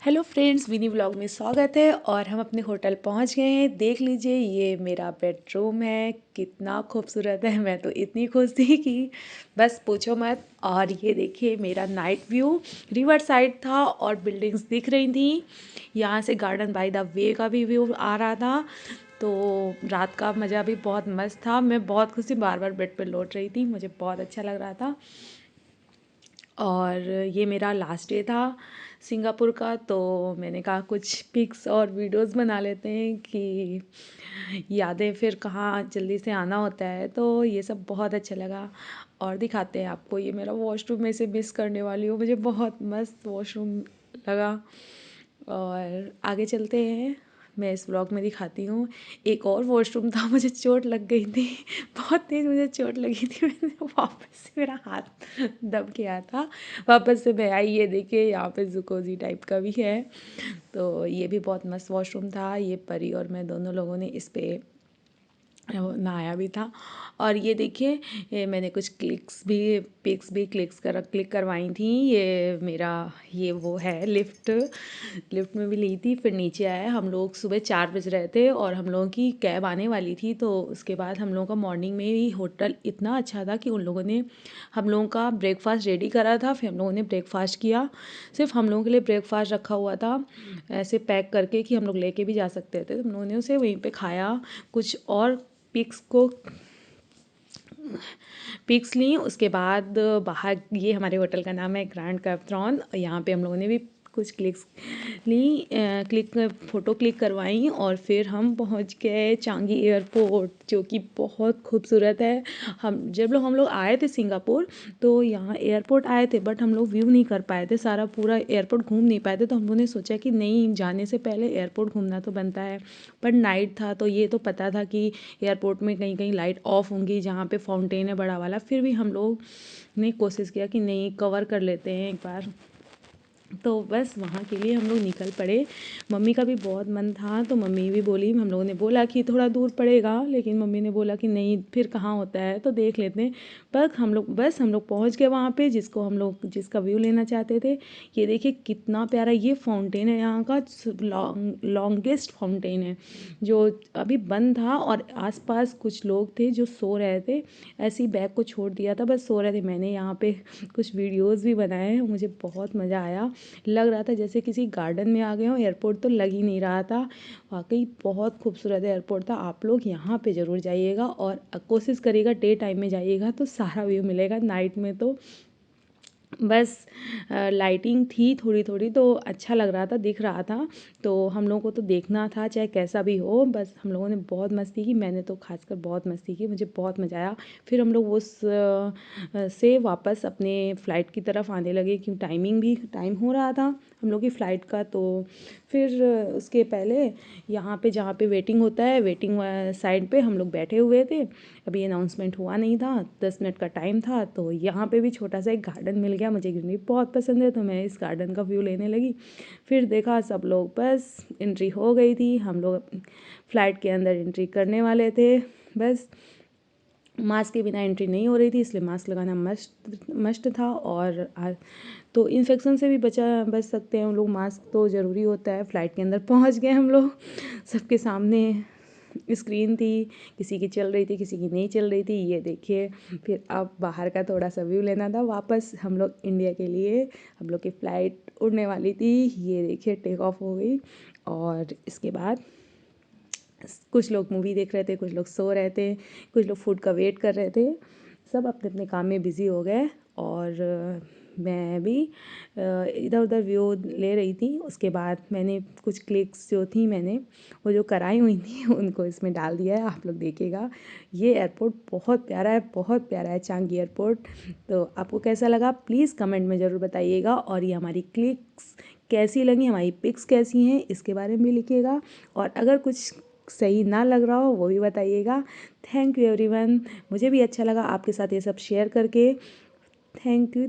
Hello friends, विनी vlog में स्वागत है। और हम अपने होटल पहुंच गए हैं। देख लीजिए, ये मेरा बेडरूम है। कितना खूबसूरत है। मैं तो इतनी खुश थी कि बस पूछो मत। और ये देखिए मेरा नाइट व्यू। रिवर साइड था और बिल्डिंग्स दिख रही थी। यहाँ से गार्डन बाय द वे का भी व्यू आ रहा था। तो रात का मज़ा भी बहुत मस्त था। मैं बहुत खुश थी, बार बार बेड पर लौट रही थी। मुझे बहुत अच्छा लग रहा था। और ये मेरा लास्ट डे था सिंगापुर का। तो मैंने कहा कुछ पिक्स और वीडियोस बना लेते हैं कि यादें फिर कहाँ जल्दी से आना होता है। तो ये सब बहुत अच्छा लगा। और दिखाते हैं आपको। ये मेरा वॉशरूम में से मिस करने वाली हूँ। मुझे बहुत मस्त वॉशरूम लगा। और आगे चलते हैं, मैं इस व्लॉग में दिखाती हूँ। एक और वॉशरूम था, मुझे चोट लग गई थी। बहुत तेज़ मुझे चोट लगी थी। मैंने वापस से, मेरा हाथ दब गया था। वापस से मैं आई। ये देखिए यहाँ पे जुकोजी टाइप का भी है। तो ये भी बहुत मस्त वॉशरूम था। ये परी और मैं दोनों लोगों ने इस पे नहाया भी था। और ये देखिए, मैंने कुछ पिक्स भी क्लिक करवाई थी। ये मेरा वो है लिफ्ट में भी ली थी। फिर नीचे आया। हम लोग सुबह 4 बज रहे थे और हम लोगों की कैब आने वाली थी। तो उसके बाद हम लोगों का मॉर्निंग में ही होटल इतना अच्छा था कि उन लोगों ने हम लोगों का ब्रेकफास्ट रेडी करा था। फिर हम लोगों ने ब्रेकफास्ट किया। सिर्फ हम लोगों के लिए ब्रेकफास्ट रखा हुआ था, ऐसे पैक करके कि हम लोग लेके भी जा सकते थे। तो हम लोगों ने उसे वहीं पे खाया। कुछ और पिक्स ली। उसके बाद बाहर, ये हमारे होटल का नाम है ग्रैंड कैथड्रॉन। यहाँ पे हम लोगों ने भी कुछ क्लिक्स ली, फ़ोटो क्लिक करवाई। और फिर हम पहुँच गए चांगी एयरपोर्ट, जो कि बहुत खूबसूरत है। हम लोग आए थे सिंगापुर, तो यहाँ एयरपोर्ट आए थे, बट हम लोग व्यू नहीं कर पाए थे सारा, पूरा एयरपोर्ट घूम नहीं पाए थे। तो हम लोगों ने सोचा कि नहीं, जाने से पहले एयरपोर्ट घूमना तो बनता है। पर नाइट था, तो ये तो पता था कि एयरपोर्ट में कहीं कहीं लाइट ऑफ होंगी, जहाँ पे फाउंटेन है बड़ा वाला। फिर भी हम लोग ने कोशिश किया कि नहीं, कवर कर लेते हैं एक बार। तो बस वहाँ के लिए हम लोग निकल पड़े। मम्मी का भी बहुत मन था, तो मम्मी भी बोली। हम लोगों ने बोला कि थोड़ा दूर पड़ेगा, लेकिन मम्मी ने बोला कि नहीं, फिर कहाँ होता है, तो देख लेते हैं। पर हम लोग पहुँच गए वहाँ पे, जिसका व्यू लेना चाहते थे। ये देखिए कितना प्यारा ये फाउंटेन है। यहाँ का लॉन्गेस्ट फाउंटेन है, जो अभी बंद था। और आसपास कुछ लोग थे जो सो रहे थे। ऐसे ही बैग को छोड़ दिया था, बस सो रहे थे। मैंने यहाँ पे कुछ वीडियोस भी बनाए हैं। मुझे बहुत मज़ा आया। लग रहा था जैसे किसी गार्डन में आ गए हो। एयरपोर्ट तो लग ही नहीं रहा था। वाकई बहुत खूबसूरत एयरपोर्ट था। आप लोग यहाँ पे ज़रूर जाइएगा और कोशिश करिएगा डे टाइम में जाइएगा, तो सारा व्यू मिलेगा। नाइट में तो बस लाइटिंग थी थोड़ी थोड़ी, तो अच्छा लग रहा था, दिख रहा था। तो हम लोगों को तो देखना था चाहे कैसा भी हो। बस हम लोगों ने बहुत मस्ती की। मैंने तो खासकर बहुत मस्ती की, मुझे बहुत मज़ा आया। फिर हम लोग से वापस अपने फ़्लाइट की तरफ आने लगे, क्योंकि टाइम हो रहा था हम लोग की फ़्लाइट का। तो फिर उसके पहले यहाँ पे, जहाँ पे वेटिंग होता है, वेटिंग साइड पे हम लोग बैठे हुए थे। अभी अनाउंसमेंट हुआ नहीं था, 10 मिनट का टाइम था। तो यहाँ पे भी छोटा सा एक गार्डन मिल गया। मुझे ग्रीनरी बहुत पसंद है, तो मैं इस गार्डन का व्यू लेने लगी। फिर देखा सब लोग, बस एंट्री हो गई थी। हम लोग फ़्लाइट के अंदर एंट्री करने वाले थे। बस मास्क के बिना एंट्री नहीं हो रही थी, इसलिए मास्क लगाना मस्ट था। और तो इन्फेक्शन से भी बच सकते हैं हम लोग। मास्क तो ज़रूरी होता है। फ़्लाइट के अंदर पहुंच गए हम लोग। सबके सामने स्क्रीन थी, किसी की चल रही थी, किसी की नहीं चल रही थी। ये देखिए, फिर अब बाहर का थोड़ा सा व्यू लेना था। वापस हम लोग इंडिया के लिए, हम लोग की फ़्लाइट उड़ने वाली थी। ये देखिए टेक ऑफ हो गई। और इसके बाद कुछ लोग मूवी देख रहे थे, कुछ लोग सो रहे थे, कुछ लोग फूड का वेट कर रहे थे। सब अपने अपने काम में बिज़ी हो गए। और मैं भी इधर उधर व्यू ले रही थी। उसके बाद मैंने कुछ क्लिक्स जो थी, मैंने वो जो कराई हुई थी उनको इसमें डाल दिया है। आप लोग देखिएगा। ये एयरपोर्ट बहुत प्यारा है, बहुत प्यारा है चांगी एयरपोर्ट। तो आपको कैसा लगा प्लीज़ कमेंट में ज़रूर बताइएगा। और ये हमारी क्लिक्स कैसी लगी, हमारी पिक्स कैसी हैं, इसके बारे में भी लिखिएगा। और अगर कुछ सही ना लग रहा हो वो भी बताइएगा। Thank you everyone. मुझे भी अच्छा लगा आपके साथ ये सब शेयर करके। Thank you.